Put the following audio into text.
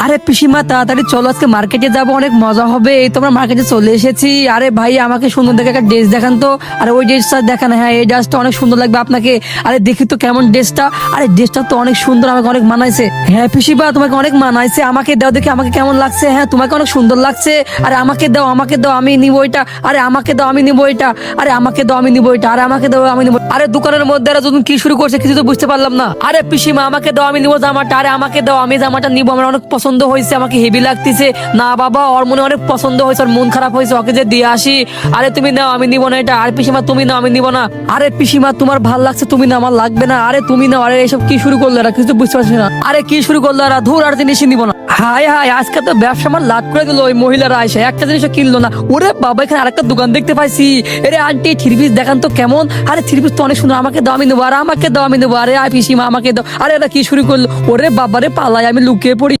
আরে পিসিমা তাড়াতাড়ি চলো, আজকে মার্কেটে যাবো, অনেক মজা হবে। এই তোমরা মার্কেটে চলে এসেছি। আরে ভাই আমাকে সুন্দর দেখে একটা ড্রেস দেখান তো। আরে ওই ড্রেসটা দেখান, হ্যাঁ এই ড্রেসটা অনেক সুন্দর লাগবে আপনাকে। আরে দেখি তো কেমন ড্রেসটা। আরে ড্রেসটা তো অনেক সুন্দর, আমাকে অনেক মানাইছে। হ্যাঁ পিসিমা তোমাকে অনেক মানাইছে, আমাকে দাও দেখি আমাকে কেমন লাগছে। হ্যাঁ তোমাকে অনেক সুন্দর লাগছে। আরে আমাকে দাও, আমাকে দাও, আমি নিবো এটা। আরে আমাকে দাও, আমি নিবো এটা। আরে আমাকে দাও, আমি নিবো এটা। আরে আমাকে দাও, আমি নিবো। আরে দোকানের মধ্যে এরা যখন কি শুরু করছে কিছু তো বুঝতে পারলাম না। আরে পিসিমা আমাকে দাও, আমি নিবো জামাটা। আরে আমাকে দাও, আমি জামাটা নিবো, আমার অনেক পছন্দ হয়েছে, আমাকে হেভি লাগতেছে। না বাবা, ওর মনে অনেক পছন্দ হয়েছে, ওর মন খারাপ হয়েছে, ওকে যে দিয়ে আসি। আরে তুমি নাও, আমি নিবো না এটা। আর পিসিমা তুমি নাও, আমি নিবো না। আরে পিসিমা তোমার ভাল লাগছে, তুমি না, আমার লাগবে না। আরে তুমি নাও। আরে এইসব কি শুরু করলো এরা, কিছু তো বুঝতে পারছি না। আরে কি শুরু করলো এরা, ধুর আর জিনিসই নিবো না। হাই হাই, আজকে তো ব্যবসা আমার লাট করে দিল। ওই মহিলারা এসে একটা জিনিসও কিনলো না। ওরে বাবা, এখানে আরেকটা দোকান দেখতে পাইছি। এরে আন্টি থ্রি পিস দেখান তো কেমন। আরে থ্রি পিস তো অনেক সুন্দর, আমাকে দাও, আমি নেবো। আরে আমাকে দাও, আমি নেবো। আরে পিসিমা আমাকে দাও। আরে এরা কি শুরু করলো। ওরে বাবারে পালাই, আমি লুকিয়ে পড়ি।